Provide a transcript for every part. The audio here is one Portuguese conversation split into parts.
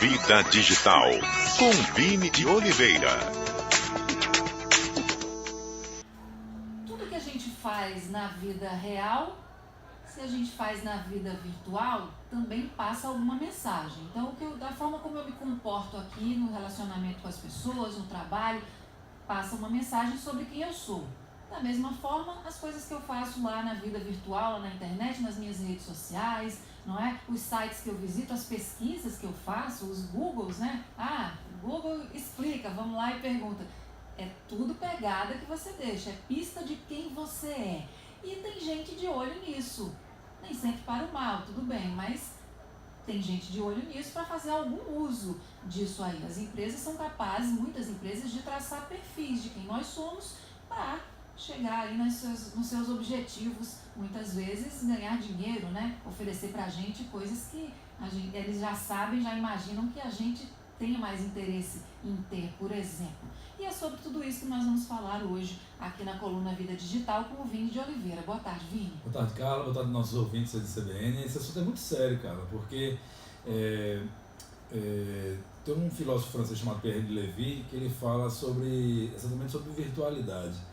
Vida Digital, com Vini de Oliveira. Tudo que a gente faz na vida real, se a gente faz na vida virtual, também passa alguma mensagem. Então, da forma como eu me comporto aqui no relacionamento com as pessoas, no trabalho, passa uma mensagem sobre quem eu sou. Da mesma forma, as coisas que eu faço lá na vida virtual, lá na internet, nas minhas redes sociais, não é? Os sites que eu visito, as pesquisas que eu faço, os Googles, né? Google explica, vamos lá e pergunta. É tudo pegada que você deixa, é pista de quem você é. E tem gente de olho nisso. Nem sempre para o mal, tudo bem, mas tem gente de olho nisso para fazer algum uso disso aí. As empresas são capazes, muitas empresas, de traçar perfis de quem nós somos para chegar aí nos seus objetivos, muitas vezes ganhar dinheiro, né? Oferecer pra gente coisas que eles já sabem, já imaginam que a gente tenha mais interesse em ter, por exemplo. E é sobre tudo isso que nós vamos falar hoje aqui na coluna Vida Digital com o Vini de Oliveira. Boa tarde, Vini. Boa tarde, Carla. Boa tarde, nossos ouvintes da CBN. Esse assunto é muito sério, cara, porque tem um filósofo francês chamado Pierre de Lévy que ele fala exatamente sobre virtualidade.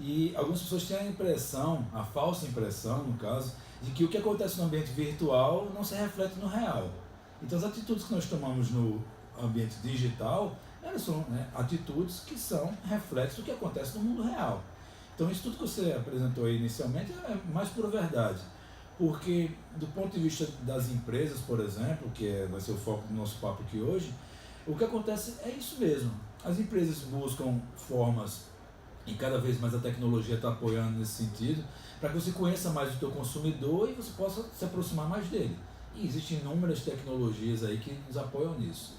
E algumas pessoas têm a impressão, a falsa impressão, no caso, de que o que acontece no ambiente virtual não se reflete no real. Então, as atitudes que nós tomamos no ambiente digital, elas são atitudes que são reflexos do que acontece no mundo real. Então, isso tudo que você apresentou aí inicialmente é mais pura verdade. Porque, do ponto de vista das empresas, por exemplo, que vai ser o foco do nosso papo aqui hoje, o que acontece é isso mesmo. As empresas buscam formas, e cada vez mais a tecnologia está apoiando nesse sentido, para que você conheça mais o teu consumidor e você possa se aproximar mais dele. E existem inúmeras tecnologias aí que nos apoiam nisso.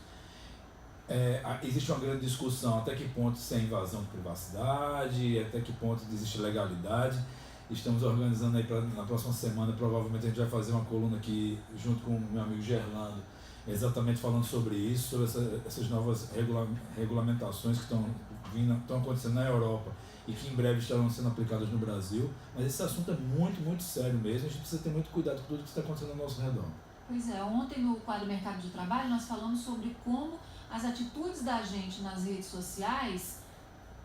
Existe uma grande discussão até que ponto isso é invasão de privacidade, até que ponto existe legalidade. Estamos organizando aí na próxima semana, provavelmente a gente vai fazer uma coluna aqui junto com o meu amigo Gerlando, exatamente falando sobre isso, sobre essas novas regulamentações que estão acontecendo na Europa e que em breve estarão sendo aplicadas no Brasil. Mas esse assunto é muito, muito sério mesmo, a gente precisa ter muito cuidado com tudo que está acontecendo ao nosso redor. Pois é, ontem no quadro Mercado de Trabalho nós falamos sobre como as atitudes da gente nas redes sociais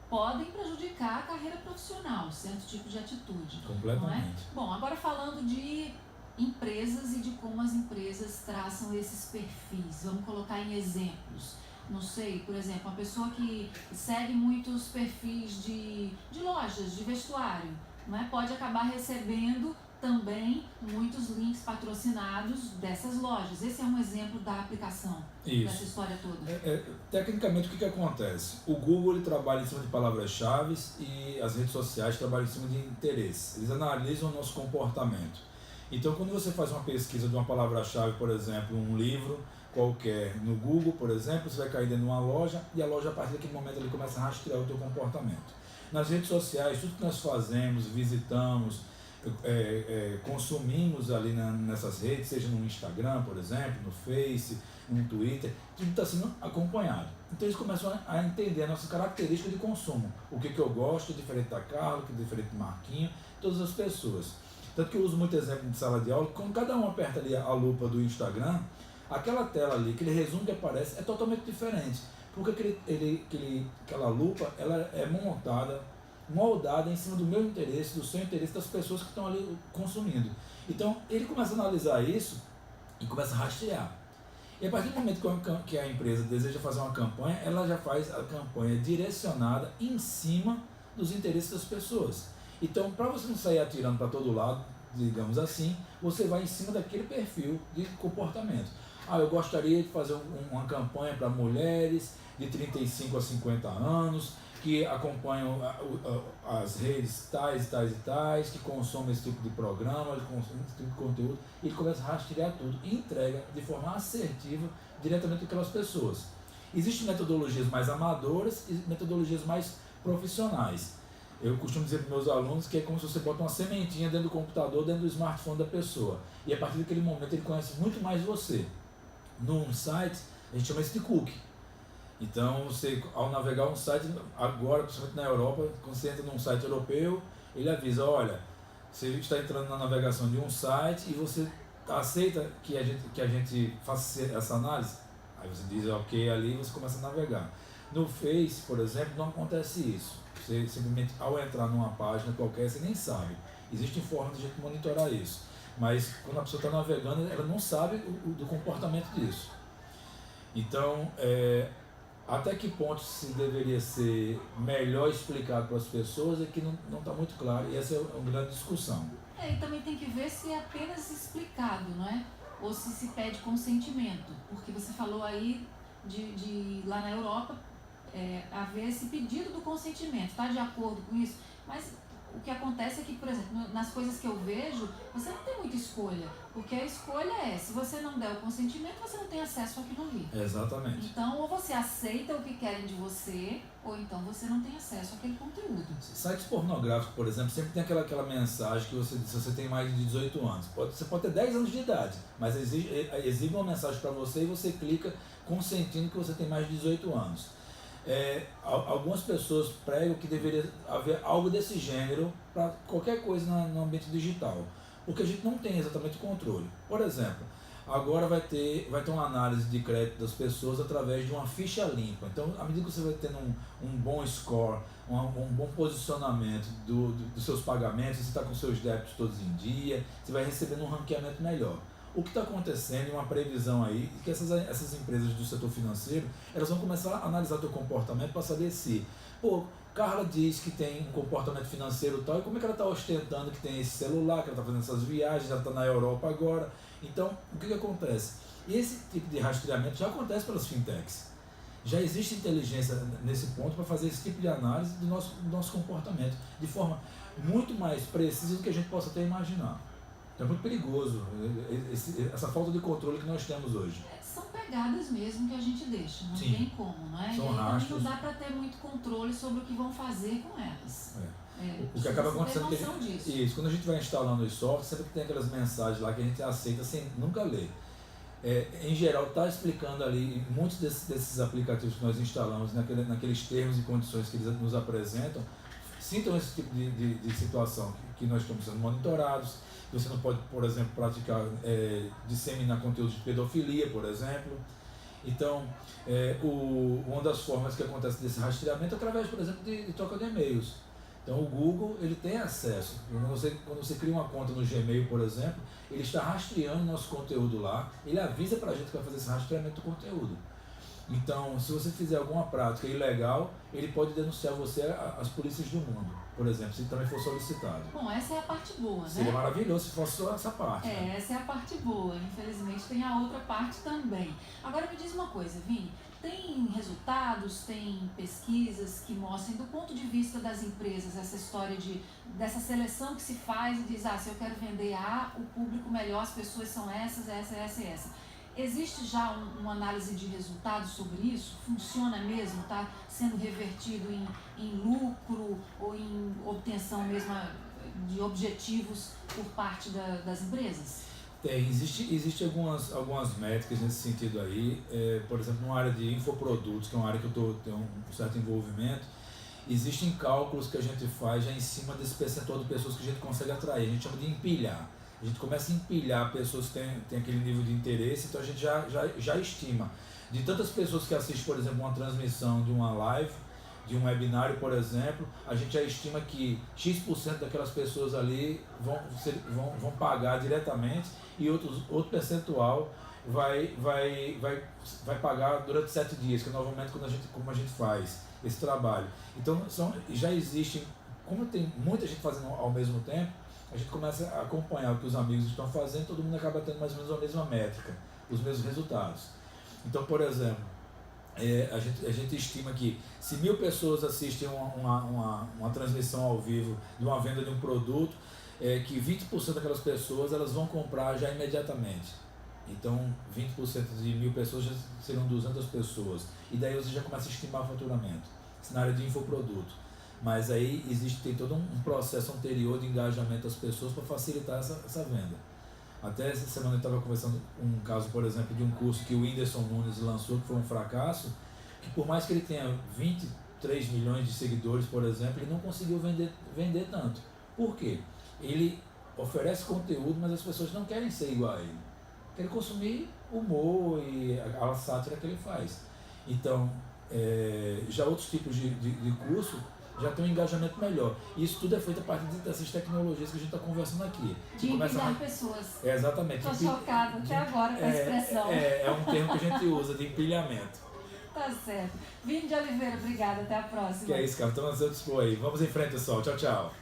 podem prejudicar a carreira profissional, certo tipo de atitude. Completamente. Não é? Bom, agora falando de empresas e de como as empresas traçam esses perfis, vamos colocar em exemplos. Não sei, por exemplo, uma pessoa que segue muitos perfis de lojas, de vestuário, não é? Pode acabar recebendo também muitos links patrocinados dessas lojas. Esse é um exemplo da aplicação dessa história toda. Tecnicamente, o que acontece? O Google ele trabalha em cima de palavras-chave e as redes sociais trabalham em cima de interesses. Eles analisam o nosso comportamento. Então, quando você faz uma pesquisa de uma palavra-chave, por exemplo, um livro qualquer no Google, por exemplo, você vai cair dentro de uma loja e a loja, a partir daquele momento, ele começa a rastrear o teu comportamento. Nas redes sociais, tudo que nós fazemos, visitamos, consumimos ali nessas redes, seja no Instagram, por exemplo, no Face, no Twitter, tudo está sendo acompanhado. Então eles começam a entender a nossa característica de consumo. O que eu gosto, diferente da Carla, que é diferente do Marquinho, todas as pessoas. Tanto que eu uso muito exemplo de sala de aula, quando cada um aperta ali a lupa do Instagram, aquela tela ali, aquele resumo que aparece é totalmente diferente. Porque aquela lupa ela é moldada em cima do meu interesse, do seu interesse, das pessoas que estão ali consumindo. Então, ele começa a analisar isso e começa a rastrear. E a partir do momento que a empresa deseja fazer uma campanha, ela já faz a campanha direcionada em cima dos interesses das pessoas. Então, para você não sair atirando para todo lado, digamos assim, você vai em cima daquele perfil de comportamento. Eu gostaria de fazer uma campanha para mulheres de 35 a 50 anos, que acompanham as redes tais, que consomem esse tipo de programa, que consomem esse tipo de conteúdo, e ele começa a rastrear tudo e entrega de forma assertiva diretamente àquelas pessoas. Existem metodologias mais amadoras e metodologias mais profissionais. Eu costumo dizer para meus alunos que é como se você bota uma sementinha dentro do computador, dentro do smartphone da pessoa, e a partir daquele momento ele conhece muito mais você. Num site, a gente chama isso de cookie. Então, você, ao navegar um site, agora, principalmente na Europa, quando você entra num site europeu, ele avisa, olha, você está entrando na navegação de um site e você aceita que a gente faça essa análise? Aí você diz ok ali e você começa a navegar. No Face, por exemplo, não acontece isso. Você simplesmente, ao entrar numa página qualquer, você nem sabe. Existem formas de a gente monitorar isso. Mas quando a pessoa está navegando, ela não sabe do comportamento disso. Então, até que ponto se deveria ser melhor explicado para as pessoas é que não está muito claro. E essa é uma grande discussão. E também tem que ver se é apenas explicado, não é? Ou se pede consentimento. Porque você falou aí de lá na Europa haver esse pedido do consentimento. Está de acordo com isso? Mas o que acontece é que, por exemplo, nas coisas que eu vejo, você não tem muita escolha. Porque a escolha se você não der o consentimento, você não tem acesso àquilo ali. Exatamente. Então, ou você aceita o que querem de você, ou então você não tem acesso àquele conteúdo. Sites pornográficos, por exemplo, sempre tem aquela mensagem que você diz, se você tem mais de 18 anos. Você pode ter 10 anos de idade, mas exibe uma mensagem para você e você clica consentindo que você tem mais de 18 anos. Algumas pessoas pregam que deveria haver algo desse gênero para qualquer coisa no ambiente digital, porque a gente não tem exatamente controle. Por exemplo, agora vai ter uma análise de crédito das pessoas através de uma ficha limpa. Então, à medida que você vai tendo um bom score, um bom posicionamento dos seus pagamentos, você está com seus débitos todos em dia, você vai recebendo um ranqueamento melhor. O que está acontecendo, uma previsão aí, que essas empresas do setor financeiro, elas vão começar a analisar teu comportamento para saber se, Carla diz que tem um comportamento financeiro tal, e como é que ela está ostentando que tem esse celular, que ela está fazendo essas viagens, ela está na Europa agora. Então, o que acontece? Esse tipo de rastreamento já acontece pelas fintechs. Já existe inteligência nesse ponto para fazer esse tipo de análise do nosso comportamento, de forma muito mais precisa do que a gente possa até imaginar. É muito perigoso essa falta de controle que nós temos hoje. São pegadas mesmo que a gente deixa, não Sim. tem como, não é? São e rastros. não dá para ter muito controle sobre o que vão fazer com elas. O que acaba acontecendo é que isso, quando a gente vai instalando os softwares, sempre tem aquelas mensagens lá que a gente aceita sem nunca ler. Em geral, está explicando ali, muitos desses aplicativos que nós instalamos, naqueles termos e condições que eles nos apresentam, sintam esse tipo de situação, que nós estamos sendo monitorados. Você não pode, por exemplo, disseminar conteúdos de pedofilia, por exemplo. Então, uma das formas que acontece desse rastreamento é através, por exemplo, de troca de e-mails. Então, o Google ele tem acesso. Quando você cria uma conta no Gmail, por exemplo, ele está rastreando nosso conteúdo lá, ele avisa para a gente que vai fazer esse rastreamento do conteúdo. Então, se você fizer alguma prática ilegal, ele pode denunciar você às polícias do mundo, por exemplo, se também for solicitado. Bom, essa é a parte boa, né? Seria maravilhoso se fosse só essa parte. Né? Essa é a parte boa. Infelizmente tem a outra parte também. Agora me diz uma coisa, Vini. Tem resultados, tem pesquisas que mostrem, do ponto de vista das empresas, essa história dessa seleção que se faz e diz, se eu quero vender o público melhor, as pessoas são essas, essa e essa. Existe já uma análise de resultados sobre isso? Funciona mesmo? Está sendo revertido em lucro ou em obtenção mesmo de objetivos por parte das empresas? Existe algumas métricas nesse sentido aí. Por exemplo, na área de infoprodutos, que é uma área que eu tenho um certo envolvimento, existem cálculos que a gente faz já em cima desse percentual de pessoas que a gente consegue atrair. A gente chama de empilhar. A gente começa a empilhar pessoas que têm aquele nível de interesse, então a gente já estima. De tantas pessoas que assistem, por exemplo, uma transmissão de uma live, de um webinário, por exemplo, a gente já estima que X% daquelas pessoas ali vão pagar diretamente e outro percentual vai pagar durante 7 dias, que é normalmente como a gente faz esse trabalho. Então, já existem, como tem muita gente fazendo ao mesmo tempo, a gente começa a acompanhar o que os amigos estão fazendo, todo mundo acaba tendo mais ou menos a mesma métrica, os mesmos resultados. Então, por exemplo, a gente estima que se 1000 pessoas assistem uma transmissão ao vivo de uma venda de um produto, que 20% daquelas pessoas elas vão comprar já imediatamente. Então, 20% de 1000 pessoas já serão 200 pessoas. E daí você já começa a estimar o faturamento. Isso na área de infoproduto. Mas aí tem todo um processo anterior de engajamento das pessoas para facilitar essa venda. Até essa semana eu estava conversando um caso, por exemplo, de um curso que o Whindersson Nunes lançou, que foi um fracasso, que por mais que ele tenha 23 milhões de seguidores, por exemplo, ele não conseguiu vender tanto. Por quê? Ele oferece conteúdo, mas as pessoas não querem ser igual a ele. querem consumir humor e a sátira que ele faz. Então, já outros tipos de curso já tem um engajamento melhor. E isso tudo é feito a partir dessas tecnologias que a gente está conversando aqui. De empilhar pessoas. Exatamente. Estou chocada até agora com a expressão. É um termo que a gente usa, de empilhamento. Tá certo. Vini de Oliveira, obrigada. Até a próxima. Que é isso, cara. Estamos a seu dispor aí. Vamos em frente, pessoal. Tchau, tchau.